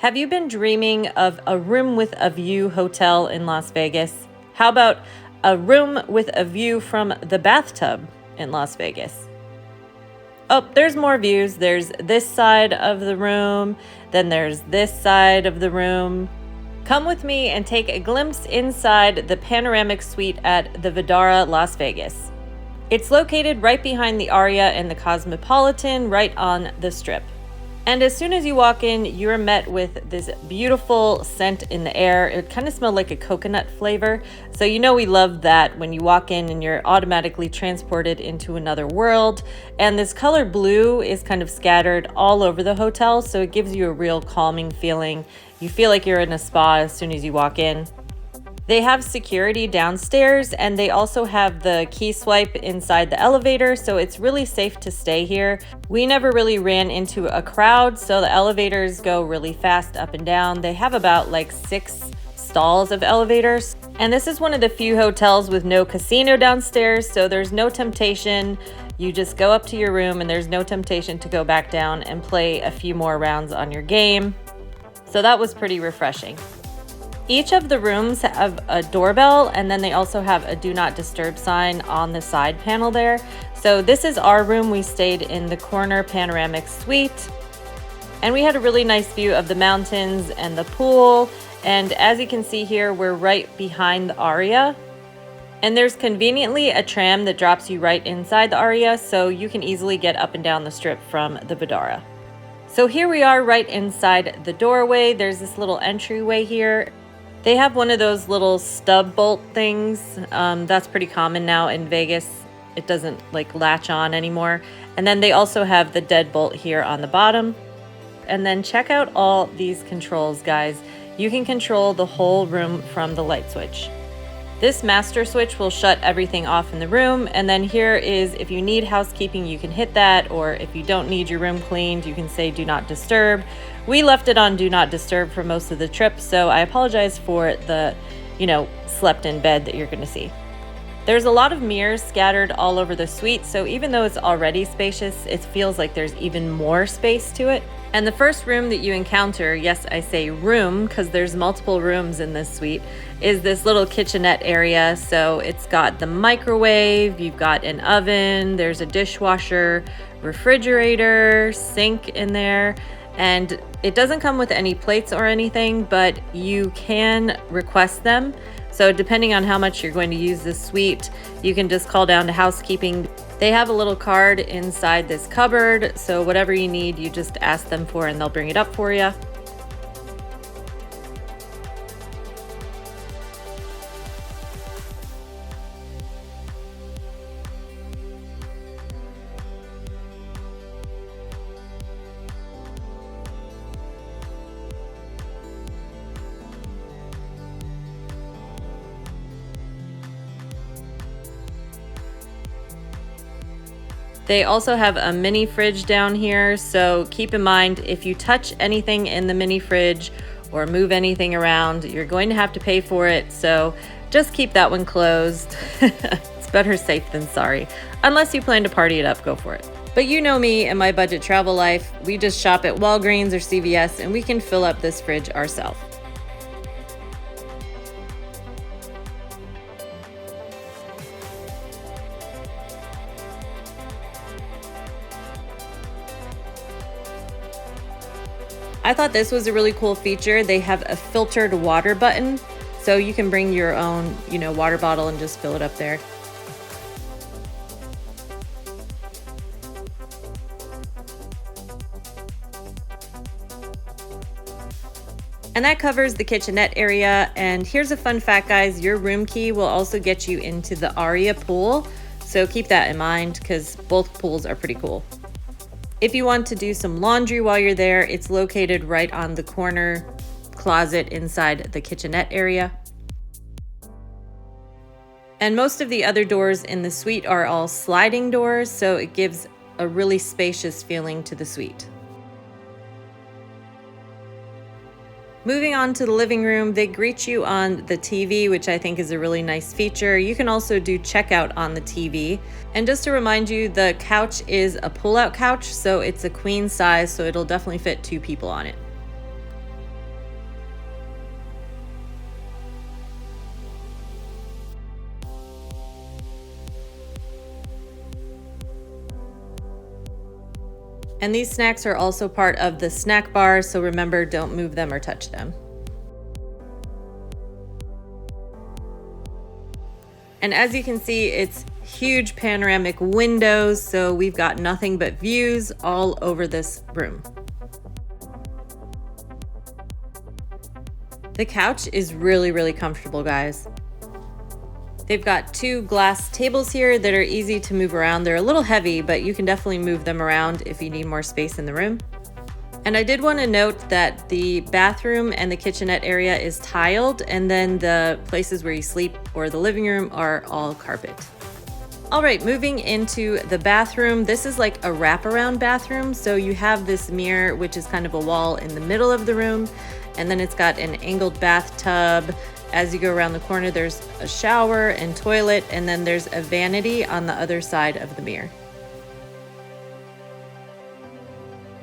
Have you been dreaming of a room with a view hotel in Las Vegas? How about a room with a view from the bathtub in Las Vegas? Oh, there's more views. There's this side of the room, then there's this side of the room. Come with me and take a glimpse inside the panoramic suite at the Vdara, Las Vegas. It's located right behind the Aria and the Cosmopolitan, right on the Strip. And as soon as you walk in, you're met with this beautiful scent in the air. It kind of smells like a coconut flavor. So you know we love that when you walk in and you're automatically transported into another world. And this color blue is kind of scattered all over the hotel, so it gives you a real calming feeling. You feel like you're in a spa as soon as you walk in. They have security downstairs, and they also have the key swipe inside the elevator, so it's really safe to stay here. We never really ran into a crowd, so the elevators go really fast up and down. They have about like 6 stalls of elevators. And this is one of the few hotels with no casino downstairs, so there's no temptation. You just go up to your room and there's no temptation to go back down and play a few more rounds on your game. So that was pretty refreshing. Each of the rooms have a doorbell, and then they also have a do not disturb sign on the side panel there. So this is our room. We stayed in the corner panoramic suite, and we had a really nice view of the mountains and the pool. And as you can see here, we're right behind the Aria, and there's conveniently a tram that drops you right inside the Aria, so you can easily get up and down the Strip from the Vdara. So here we are right inside the doorway. There's this little entryway here. They have one of those little stub bolt things. That's pretty common now in Vegas. It doesn't like latch on anymore. And then they also have the deadbolt here on the bottom. And then check out all these controls, guys. You can control the whole room from the light switch. This master switch will shut everything off in the room. And then here is, if you need housekeeping, you can hit that. Or if you don't need your room cleaned, you can say do not disturb. We left it on do not disturb for most of the trip, so I apologize for the, slept in bed that you're gonna see. There's a lot of mirrors scattered all over the suite, so even though it's already spacious, it feels like there's even more space to it. And the first room that you encounter, yes, I say room because there's multiple rooms in this suite, is this little kitchenette area. So it's got the microwave, you've got an oven, there's a dishwasher, refrigerator, sink in there. And it doesn't come with any plates or anything, but you can request them. So depending on how much you're going to use this suite, you can just call down to housekeeping. They have a little card inside this cupboard, so whatever you need, you just ask them for and they'll bring it up for you. They also have a mini fridge down here, so keep in mind if you touch anything in the mini fridge or move anything around, you're going to have to pay for it, so just keep that one closed. It's better safe than sorry. Unless you plan to party it up, go for it. But you know me and my budget travel life, we just shop at Walgreens or CVS and we can fill up this fridge ourselves. I thought this was a really cool feature. They have a filtered water button, so you can bring your own, water bottle and just fill it up there. And that covers the kitchenette area. And here's a fun fact, guys. Your room key will also get you into the Aria pool. So keep that in mind because both pools are pretty cool. If you want to do some laundry while you're there, it's located right on the corner closet inside the kitchenette area. And most of the other doors in the suite are all sliding doors, so it gives a really spacious feeling to the suite. Moving on to the living room, they greet you on the TV, which I think is a really nice feature. You can also do checkout on the TV. And just to remind you, the couch is a pull-out couch, so it's a queen size, so it'll definitely fit 2 people on it. And these snacks are also part of the snack bar, so remember, don't move them or touch them. And as you can see, it's huge panoramic windows, so we've got nothing but views all over this room. The couch is really comfortable, guys. They've got 2 glass tables here that are easy to move around. They're a little heavy, but you can definitely move them around if you need more space in the room. And I did want to note that the bathroom and the kitchenette area is tiled, and then the places where you sleep or the living room are all carpet. All right, moving into the bathroom. This is like a wraparound bathroom. So you have this mirror, which is kind of a wall in the middle of the room, and then it's got an angled bathtub. As you go around the corner, there's a shower and toilet, and then there's a vanity on the other side of the mirror.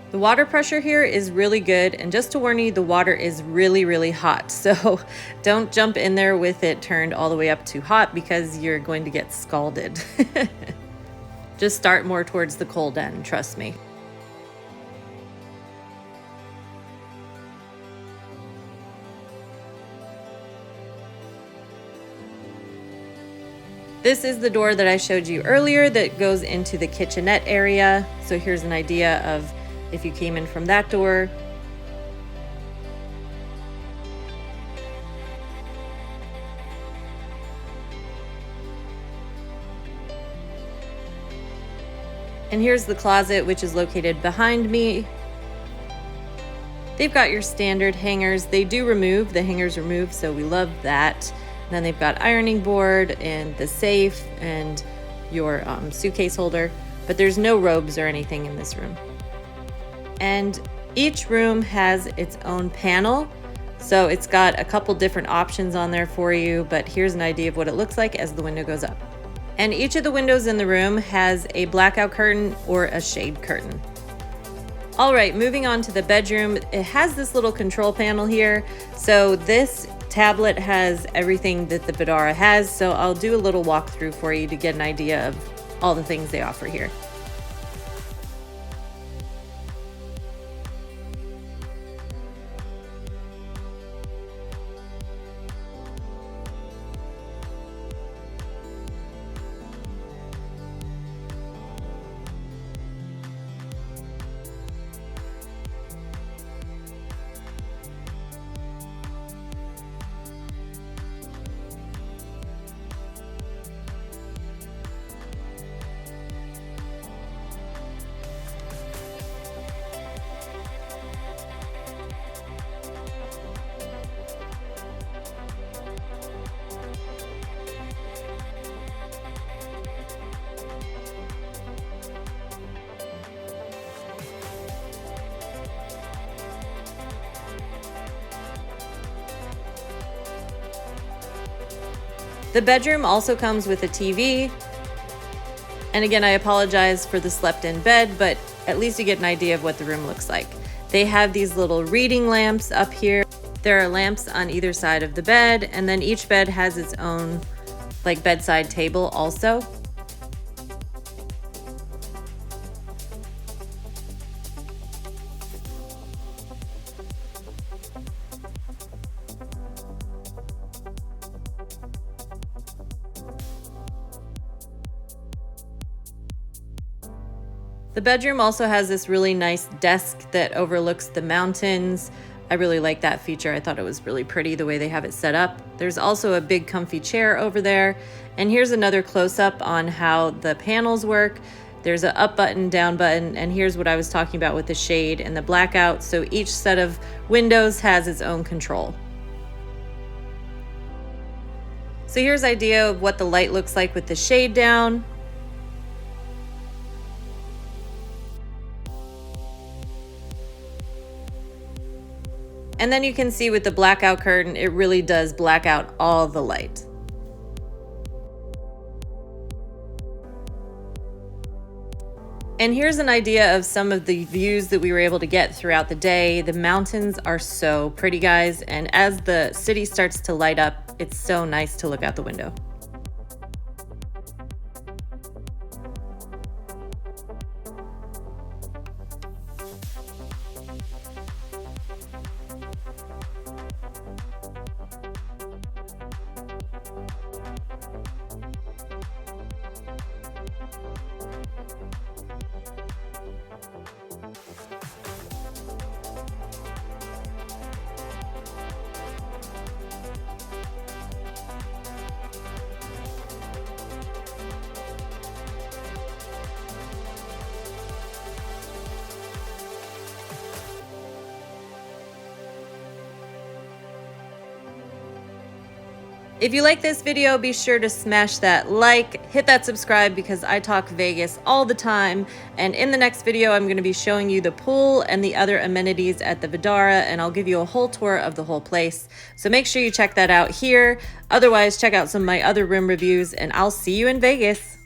The water pressure here is really good, and just to warn you, the water is really hot, so don't jump in there with it turned all the way up to hot because you're going to get scalded. Just start more towards the cold end, trust me. This is the door that I showed you earlier that goes into the kitchenette area. So here's an idea of if you came in from that door. And here's the closet, which is located behind me. They've got your standard hangers. They do remove, the hangers remove, so we love that. And then they've got ironing board and the safe and your suitcase holder, but there's no robes or anything in this room. And each room has its own panel, so it's got a couple different options on there for you, but here's an idea of what it looks like as the window goes up. And each of the windows in the room has a blackout curtain or a shade curtain. All right, moving on to the bedroom. It has this little control panel here. So this tablet has everything that the Vdara has, so I'll do a little walkthrough for you to get an idea of all the things they offer here. The bedroom also comes with a TV. And again, I apologize for the slept-in bed, but at least you get an idea of what the room looks like. They have these little reading lamps up here. There are lamps on either side of the bed, and then each bed has its own like bedside table also. The bedroom also has this really nice desk that overlooks the mountains. I really like that feature. I thought it was really pretty the way they have it set up. There's also a big comfy chair over there. And here's another close-up on how the panels work. There's an up button, down button, and here's what I was talking about with the shade and the blackout. So each set of windows has its own control. So here's an idea of what the light looks like with the shade down. And then you can see with the blackout curtain, it really does black out all the light. And here's an idea of some of the views that we were able to get throughout the day. The mountains are so pretty, guys. And as the city starts to light up, it's so nice to look out the window. If you like this video, be sure to smash that like, hit that subscribe because I talk Vegas all the time. And in the next video, I'm going to be showing you the pool and the other amenities at the Vdara, and I'll give you a whole tour of the whole place. So make sure you check that out here. Otherwise, check out some of my other room reviews, and I'll see you in Vegas.